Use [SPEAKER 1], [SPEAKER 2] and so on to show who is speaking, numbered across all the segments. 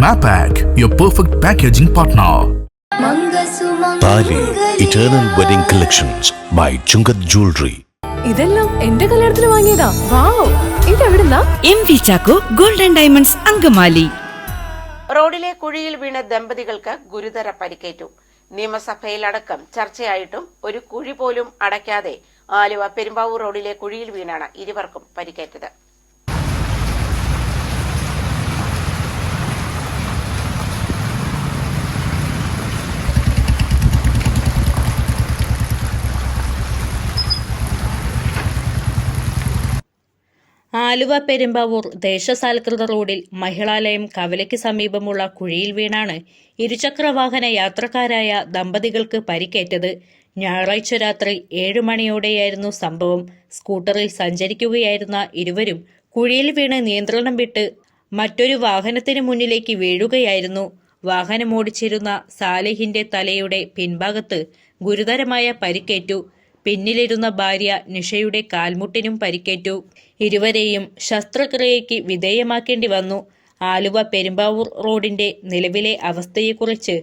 [SPEAKER 1] Mapak, your perfect packaging partner.
[SPEAKER 2] Thali eternal wedding collections by Chungath jewellery.
[SPEAKER 3] ഇതെല്ലാം എന്റെ കല്യാണത്തിന് വാങ്ങിയതാ. വാവ്, ഇതെവിടുന്നാ?
[SPEAKER 4] MV Chacko golden diamonds Angamaly.
[SPEAKER 5] റോഡിലെ കുഴിയിൽ വീണ ദമ്പതികൾക്ക് ഗുരുതര പരിക്കേറ്റു. നിയമസഭയിലടക്കം ചർച്ചയായിട്ടും ഒരു കുഴി പോലും അടയ്ക്കാതെ ആലുവ പെരുമ്പാവൂർ റോഡിലെ കുഴിയിൽ വീണാണ് ഇരുവർക്കും പരിക്കേറ്റത്.
[SPEAKER 4] ആലുവ പെരുമ്പാവൂർ ദേശസാൽകൃത റോഡിൽ മഹിളാലയം കവലയ്ക്ക് സമീപമുള്ള കുഴിയിൽ വീണാണ് ഇരുചക്രവാഹന യാത്രക്കാരായ ദമ്പതികൾക്ക് പരിക്കേറ്റത്. ഞായറാഴ്ച രാത്രി 7 മണിയോടെയായിരുന്നു സംഭവം. സ്കൂട്ടറിൽ സഞ്ചരിക്കുകയായിരുന്ന ഇരുവരും കുഴിയിൽ വീണ് നിയന്ത്രണം വിട്ട് മറ്റൊരു വാഹനത്തിന് മുന്നിലേക്ക് വീഴുകയായിരുന്നു. വാഹനമോടിച്ചിരുന്ന സാലിഹിന്റെ തലയുടെ പിൻഭാഗത്ത് ഗുരുതരമായ പരിക്കേറ്റു. പിന്നിലിരുന്ന ഭാര്യ നിഷയുടെ കാൽമുട്ടിനും പരിക്കേറ്റു. ഇരുവരെയും ശസ്ത്രക്രിയയ്ക്ക് വിധേയമാക്കേണ്ടി വന്നു. ആലുവ പെരുമ്പാവൂർ റോഡിന്റെ നിലവിലെ അവസ്ഥയെക്കുറിച്ച്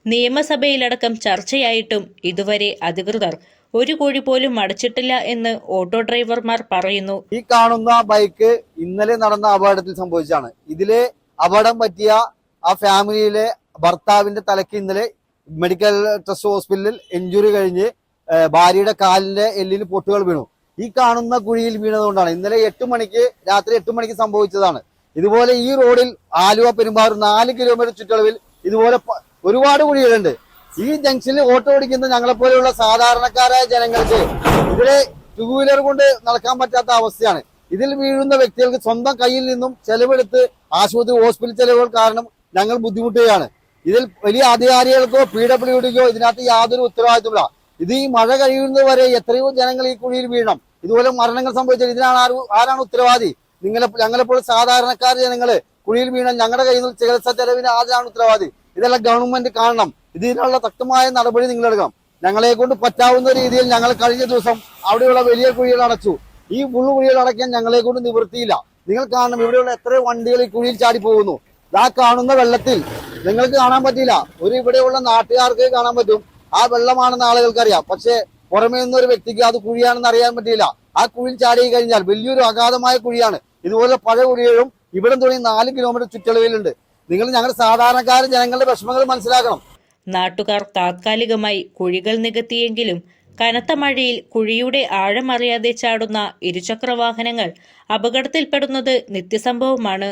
[SPEAKER 4] നിയമസഭയിലടക്കം ചർച്ചയായിട്ടും ഇതുവരെ അധികൃതർ ഒരു കുഴി പോലും അടച്ചിട്ടില്ല എന്ന് ഓട്ടോ ഡ്രൈവർമാർ പറയുന്നു.
[SPEAKER 6] ഈ കാണുന്ന ബൈക്ക് ഇന്നലെ നടന്ന അപകടത്തിൽ സംഭവിച്ചാണ്. ഇതിലെ അപകടം പറ്റിയ ആ ഫാമിലിയിലെ ഭർത്താവിന്റെ തലയ്ക്ക് ഇന്നലെ മെഡിക്കൽ ട്രസ്റ്റ് ഹോസ്പിറ്റലിൽ ഇഞ്ചുറി കഴിഞ്ഞ് ഭാര്യയുടെ കാലിന്റെ എല്ലിന് പൊട്ടുകൾ വീണു. ഈ കാണുന്ന കുഴിയിൽ വീണതുകൊണ്ടാണ് ഇന്നലെ രാത്രി 8 മണിക്ക് സംഭവിച്ചതാണ്. ഇതുപോലെ ഈ റോഡിൽ ആലുവ പെരുമ്പാവൂർ 4 കിലോമീറ്റർ ചുറ്റളവിൽ ഇതുപോലെ ഒരുപാട് കുഴികളുണ്ട്. ഈ ജംഗ്ഷനിൽ ഓട്ടോ ഓടിക്കുന്ന ഞങ്ങളെപ്പോലെയുള്ള സാധാരണക്കാരായ ജനങ്ങൾക്ക് ഇതിലെ 2 വീലർ കൊണ്ട് നടക്കാൻ പറ്റാത്ത അവസ്ഥയാണ്. ഇതിൽ വീഴുന്ന വ്യക്തികൾക്ക് സ്വന്തം കയ്യിൽ നിന്നും ചെലവെടുത്ത് ആശുപത്രി ഹോസ്പിറ്റൽ ചെലവുകൾ കാരണം ഞങ്ങൾ ബുദ്ധിമുട്ടുകയാണ്. ഇതിൽ വലിയ അധികാരികൾക്കോ PWDക്കോ ഇതിനകത്ത് യാതൊരു ഉത്തരവാദിത്വമില്ല. ഇത് ഈ മഴ കഴിയുന്നതുവരെ എത്രയോ ജനങ്ങൾ ഈ കുഴിയിൽ വീഴണം. ഇതുപോലെ മരണങ്ങൾ സംഭവിച്ചാൽ ഇതിനാണ് ആരാണ് ഉത്തരവാദി? ഞങ്ങളെപ്പോൾ സാധാരണക്കാർ ജനങ്ങള് കുഴിയിൽ വീണാൽ ഞങ്ങളുടെ കയ്യിൽ നിന്ന് ചികിത്സാ ചെലവിന് ആരാണ് ഉത്തരവാദി? ഇതെല്ലാം ഗവൺമെന്റ് കാണണം. ഇതിനുള്ള ശക്തമായ നടപടി നിങ്ങളെടുക്കണം. ഞങ്ങളെ കൊണ്ട് പറ്റാവുന്ന രീതിയിൽ ഞങ്ങൾ കഴിഞ്ഞ ദിവസം അവിടെയുള്ള വലിയ കുഴികൾ അടച്ചു. ഈ മുള്ളു കുഴികൾ അടയ്ക്കാൻ ഞങ്ങളെ കൊണ്ട് നിവൃത്തിയില്ല. നിങ്ങൾ കാണണം, ഇവിടെയുള്ള എത്ര വണ്ടികൾ ഈ കുഴിയിൽ ചാടി പോകുന്നു. ആ കാണുന്ന വെള്ളത്തിൽ നിങ്ങൾക്ക് കാണാൻ പറ്റില്ല, ഇവിടെയുള്ള നാട്ടുകാർക്ക് കാണാൻ പറ്റും. ആ വെള്ളമാണെന്ന് ആളുകൾക്ക് അറിയാം. പക്ഷെ പുറമേ നിന്നൊരു വ്യക്തിക്ക് അത് കുഴിയാണെന്ന് അറിയാൻ പറ്റില്ല. ആ കുഴിയിൽ ചാടി കഴിഞ്ഞാൽ വലിയൊരു അഗാധമായ കുഴിയാണ്. ഇതുപോലെ പഴയ കുഴികളും ഇവിടെ തുടങ്ങി 4 കിലോമീറ്റർ ചുറ്റളവിലുണ്ട്. നിങ്ങൾ ഞങ്ങളുടെ സാധാരണക്കാർ ജനങ്ങളുടെ വിഷമങ്ങൾ മനസ്സിലാക്കണം.
[SPEAKER 4] നാട്ടുകാർ താത്കാലികമായി കുഴികൾ നികത്തിയെങ്കിലും കനത്ത മഴയിൽ കുഴിയുടെ ആഴം അറിയാതെ ചാടുന്ന ഇരുചക്രവാഹനങ്ങൾ അപകടത്തിൽപ്പെടുന്നത് നിത്യസംഭവമാണ്.